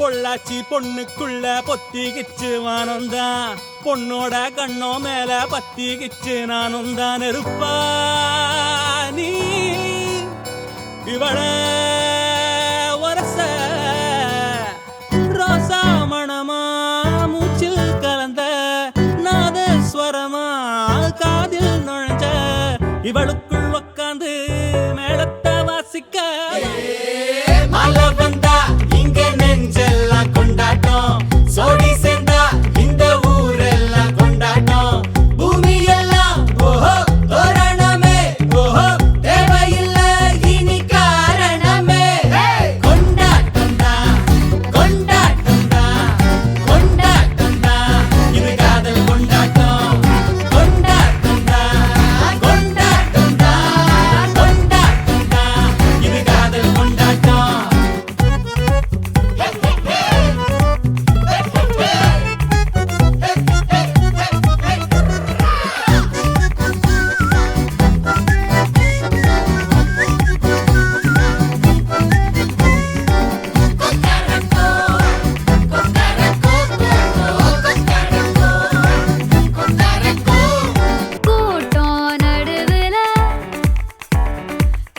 பொள்ளாச்சி பொண்ணுக்குள்ள பொத்திக்கிச்சு வானந்தான் பொண்ணோட கண்ணோ மேல பத்திக்கிச்சு நானும் தான் நெருப்பா நீ இவள வரச ரோசா மணமா மூச்சில் கலந்த நாதஸ்வரமா காதில் நுழைஞ்ச இவளுக்குள் உக்காந்து மேளத்தை வாசிக்க மழை வந்தா இங்க நெஞ்செல்லாம் கொண்டாட்டம் சோடி சேர்ந்தா இந்த ஊரெல்லாம் கொண்டாட்டம் பூமி எல்லாம் ஓஹோ தோரணமே ஓஹோ தேவையில்லை இனி காரணமே கொண்டாட்டம் தான் கொண்டாட்டம் தான் கொண்டாட்டம் தான் இது காதல் கொண்டாட்டம் கொண்டாட்டம் தான் கொண்டாட்டம் தான் கொண்டாட்டம் தான் இது காதல் கொண்டாட்டம் கூட்டம் நடுவுல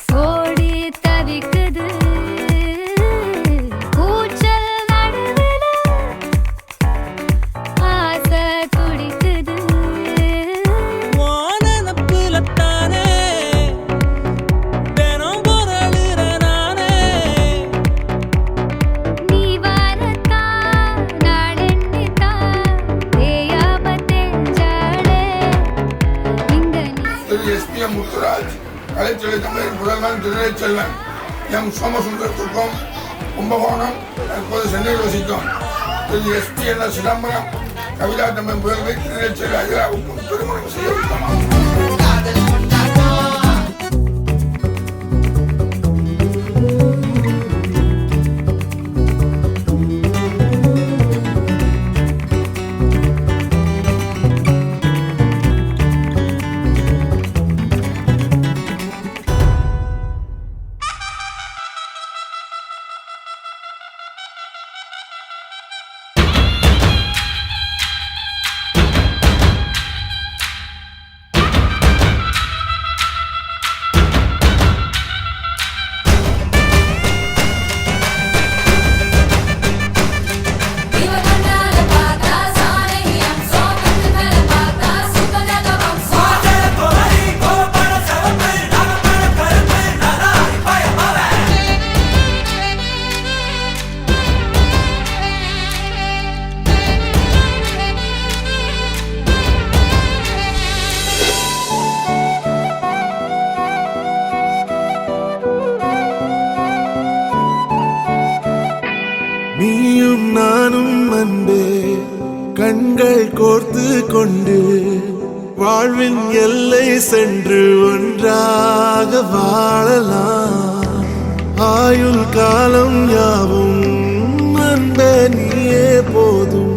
சோடி தவிக்குது கூச்சல் நடுவுல ஆசை துடிக்குது வானப்புலத்தானே தினம் பொருளுற நானே நீ வரத்தான் நாளெண்ணித்தான் தேயாம தெஞ்சாளே இங்க நீ எஸ்பிஎம் முத்துராஜ் கலைத்துறை தமிழின் முதல்வன் திருநெல்வேலி எம் சோமசுந்தரத்துக்கும் கும்பகோணம் தற்போது சென்னையில் வசிக்கும் திரு எஸ்பி என சிதம்பரம் கவிதா தமிழ் முதல்வர் திருநெல்வேலி அஜராவுக்கும் திருமணம் செய்யப்பட்டோம். நீயும் நானும் அன்பே கண்கள் கோர்த்து கொண்டு வாழ்வின் எல்லை சென்று ஒன்றாக வாழலாம் ஆயுள் காலம் யாவும் அன்பே நீயே போதும்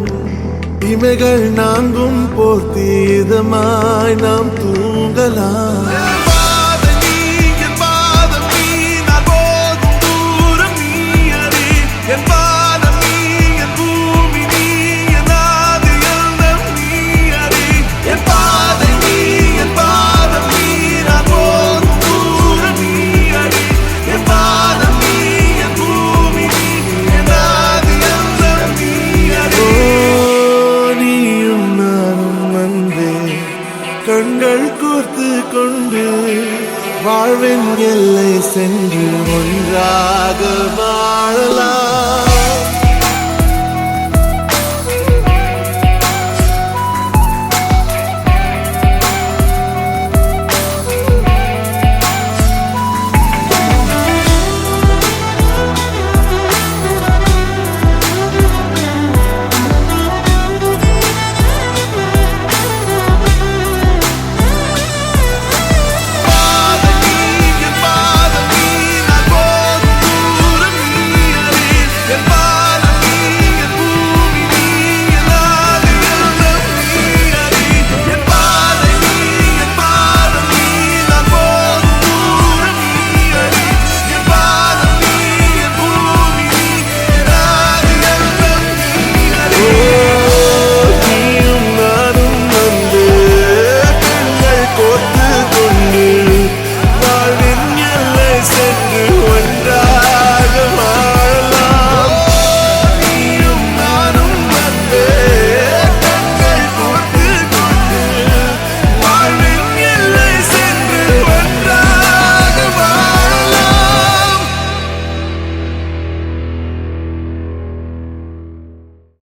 இமைகள் நான்கும் போர்த்தீதமாய் நாம் தூங்கலாம் கண்கள் கோர்த்து கொண்டு வாழ்வின் எல்லை சென்று ஒன்றாக வாழலாம்